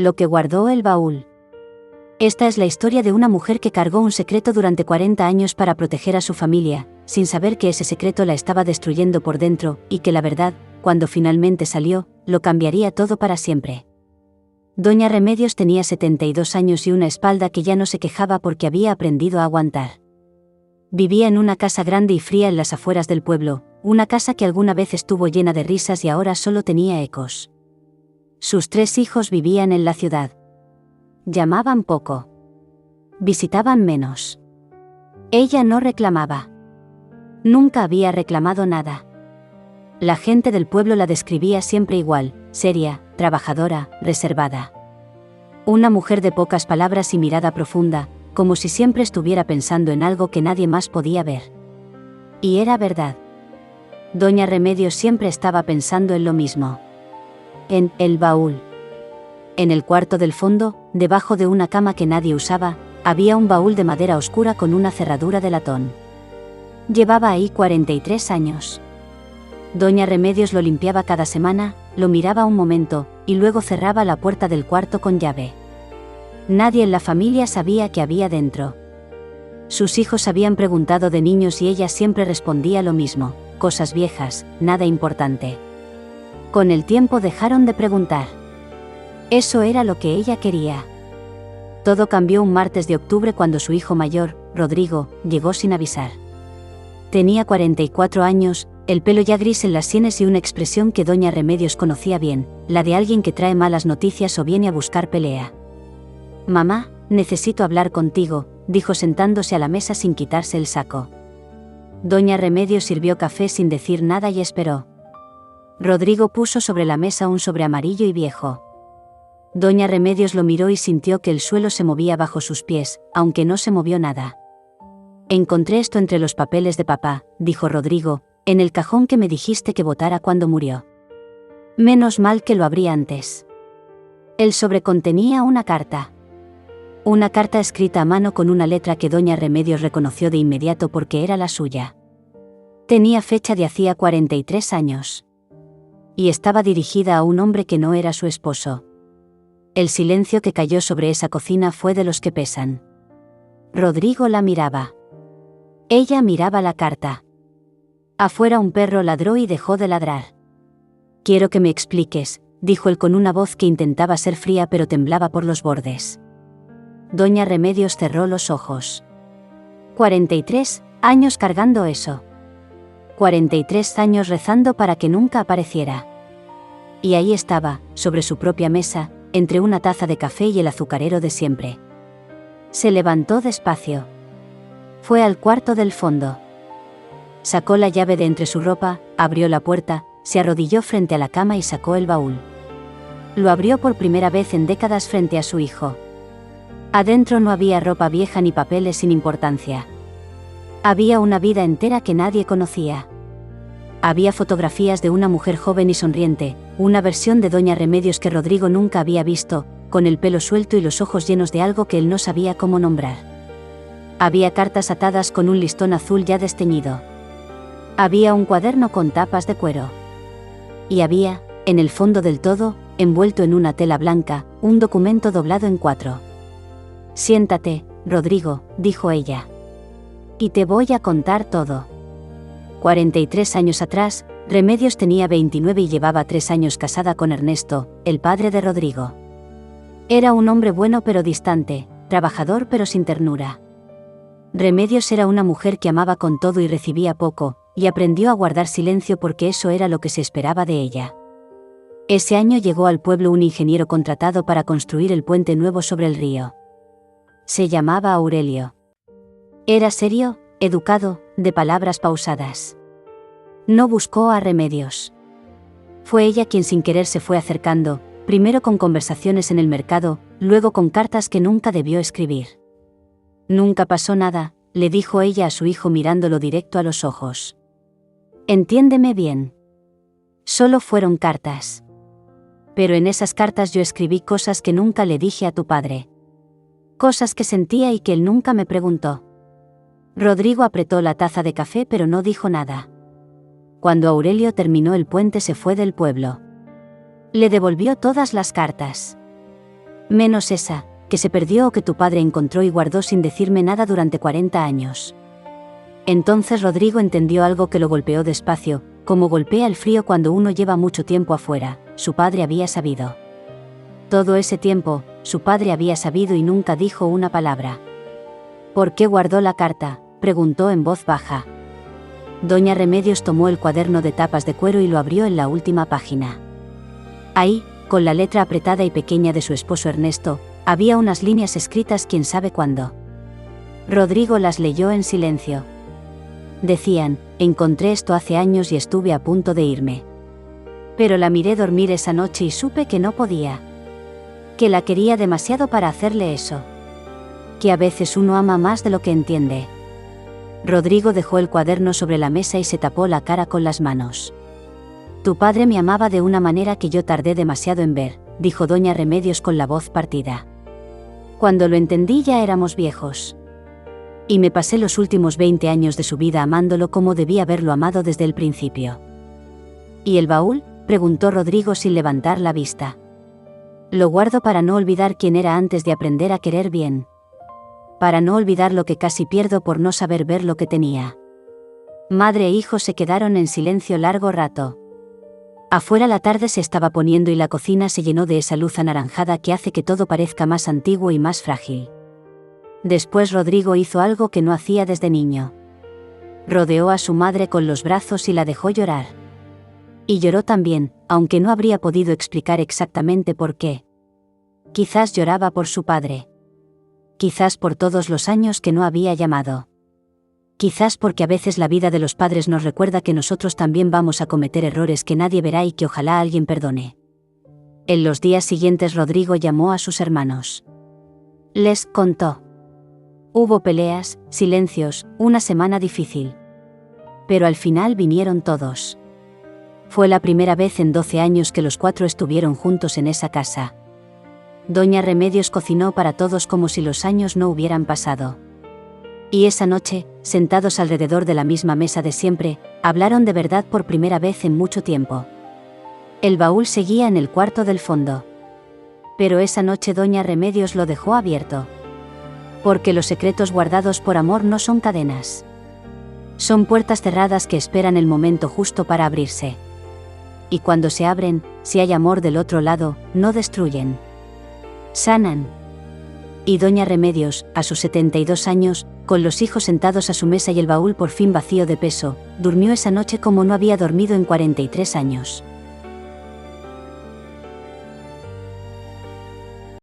Lo que guardó el baúl. Esta es la historia de una mujer que cargó un secreto durante 40 años para proteger a su familia, sin saber que ese secreto la estaba destruyendo por dentro, y que la verdad, cuando finalmente salió, lo cambiaría todo para siempre. Doña Remedios tenía 72 años y una espalda que ya no se quejaba porque había aprendido a aguantar. Vivía en una casa grande y fría en las afueras del pueblo, una casa que alguna vez estuvo llena de risas y ahora solo tenía ecos. Sus 3 hijos vivían en la ciudad. Llamaban poco. Visitaban menos. Ella no reclamaba. Nunca había reclamado nada. La gente del pueblo la describía siempre igual, seria, trabajadora, reservada. Una mujer de pocas palabras y mirada profunda, como si siempre estuviera pensando en algo que nadie más podía ver. Y era verdad. Doña Remedios siempre estaba pensando en lo mismo. En el baúl. En el cuarto del fondo, debajo de una cama que nadie usaba, había un baúl de madera oscura con una cerradura de latón. Llevaba ahí 43 años. Doña Remedios lo limpiaba cada semana, lo miraba un momento, y luego cerraba la puerta del cuarto con llave. Nadie en la familia sabía qué había dentro. Sus hijos habían preguntado de niños y ella siempre respondía lo mismo, cosas viejas, nada importante. Con el tiempo dejaron de preguntar. Eso era lo que ella quería. Todo cambió un martes de octubre cuando su hijo mayor, Rodrigo, llegó sin avisar. Tenía 44 años, el pelo ya gris en las sienes y una expresión que Doña Remedios conocía bien, la de alguien que trae malas noticias o viene a buscar pelea. «Mamá, necesito hablar contigo», dijo sentándose a la mesa sin quitarse el saco. Doña Remedios sirvió café sin decir nada y esperó. Rodrigo puso sobre la mesa un sobre amarillo y viejo. Doña Remedios lo miró y sintió que el suelo se movía bajo sus pies, aunque no se movió nada. «Encontré esto entre los papeles de papá», dijo Rodrigo, «en el cajón que me dijiste que botara cuando murió. Menos mal que lo abrí antes». El sobre contenía una carta. Una carta escrita a mano con una letra que Doña Remedios reconoció de inmediato porque era la suya. Tenía fecha de hacía 43 años. Y estaba dirigida a un hombre que no era su esposo. El silencio que cayó sobre esa cocina fue de los que pesan. Rodrigo la miraba. Ella miraba la carta. Afuera un perro ladró y dejó de ladrar. «Quiero que me expliques», dijo él con una voz que intentaba ser fría pero temblaba por los bordes. Doña Remedios cerró los ojos. 43 años cargando eso. 43 años rezando para que nunca apareciera. Y ahí estaba, sobre su propia mesa, entre una taza de café y el azucarero de siempre. Se levantó despacio. Fue al cuarto del fondo. Sacó la llave de entre su ropa, abrió la puerta, se arrodilló frente a la cama y sacó el baúl. Lo abrió por primera vez en décadas frente a su hijo. Adentro no había ropa vieja ni papeles sin importancia. Había una vida entera que nadie conocía. Había fotografías de una mujer joven y sonriente, una versión de Doña Remedios que Rodrigo nunca había visto, con el pelo suelto y los ojos llenos de algo que él no sabía cómo nombrar. Había cartas atadas con un listón azul ya desteñido. Había un cuaderno con tapas de cuero. Y había, en el fondo del todo, envuelto en una tela blanca, un documento doblado en 4. «Siéntate, Rodrigo», dijo ella. «Y te voy a contar todo». 43 años atrás, Remedios tenía 29 y llevaba 3 años casada con Ernesto, el padre de Rodrigo. Era un hombre bueno pero distante, trabajador pero sin ternura. Remedios era una mujer que amaba con todo y recibía poco, y aprendió a guardar silencio porque eso era lo que se esperaba de ella. Ese año llegó al pueblo un ingeniero contratado para construir el puente nuevo sobre el río. Se llamaba Aurelio. Era serio, educado, de palabras pausadas. No buscó a Remedios. Fue ella quien sin querer se fue acercando, primero con conversaciones en el mercado, luego con cartas que nunca debió escribir. «Nunca pasó nada», le dijo ella a su hijo mirándolo directo a los ojos. «Entiéndeme bien. Solo fueron cartas. Pero en esas cartas yo escribí cosas que nunca le dije a tu padre. Cosas que sentía y que él nunca me preguntó». Rodrigo apretó la taza de café pero no dijo nada. Cuando Aurelio terminó el puente se fue del pueblo. Le devolvió todas las cartas. Menos esa, que se perdió o que tu padre encontró y guardó sin decirme nada durante 40 años. Entonces Rodrigo entendió algo que lo golpeó despacio, como golpea el frío cuando uno lleva mucho tiempo afuera. Su padre había sabido. Todo ese tiempo, su padre había sabido y nunca dijo una palabra. ¿Por qué guardó la carta?, preguntó en voz baja. Doña Remedios tomó el cuaderno de tapas de cuero y lo abrió en la última página. Ahí, con la letra apretada y pequeña de su esposo Ernesto, había unas líneas escritas quién sabe cuándo. Rodrigo las leyó en silencio. Decían: encontré esto hace años y estuve a punto de irme. Pero la miré dormir esa noche y supe que no podía. Que la quería demasiado para hacerle eso. Que a veces uno ama más de lo que entiende. Rodrigo dejó el cuaderno sobre la mesa y se tapó la cara con las manos. Tu padre me amaba de una manera que yo tardé demasiado en ver, dijo doña Remedios con la voz partida. Cuando lo entendí ya éramos viejos. Y me pasé los últimos 20 años de su vida amándolo como debía haberlo amado desde el principio. ¿Y el baúl?, preguntó Rodrigo sin levantar la vista. Lo guardo para no olvidar quién era antes de aprender a querer bien. Para no olvidar lo que casi pierdo por no saber ver lo que tenía. Madre e hijo se quedaron en silencio largo rato. Afuera la tarde se estaba poniendo y la cocina se llenó de esa luz anaranjada que hace que todo parezca más antiguo y más frágil. Después Rodrigo hizo algo que no hacía desde niño. Rodeó a su madre con los brazos y la dejó llorar. Y lloró también, aunque no habría podido explicar exactamente por qué. Quizás lloraba por su padre. Quizás por todos los años que no había llamado. Quizás porque a veces la vida de los padres nos recuerda que nosotros también vamos a cometer errores que nadie verá y que ojalá alguien perdone. En los días siguientes Rodrigo llamó a sus hermanos. Les contó. Hubo peleas, silencios, una semana difícil. Pero al final vinieron todos. Fue la primera vez en 12 años que los 4 estuvieron juntos en esa casa. Doña Remedios cocinó para todos como si los años no hubieran pasado. Y esa noche, sentados alrededor de la misma mesa de siempre, hablaron de verdad por primera vez en mucho tiempo. El baúl seguía en el cuarto del fondo. Pero esa noche doña Remedios lo dejó abierto. Porque los secretos guardados por amor no son cadenas. Son puertas cerradas que esperan el momento justo para abrirse. Y cuando se abren, si hay amor del otro lado, no destruyen. Sanan. Y doña Remedios, a sus 72 años, con los hijos sentados a su mesa y el baúl por fin vacío de peso, durmió esa noche como no había dormido en 43 años.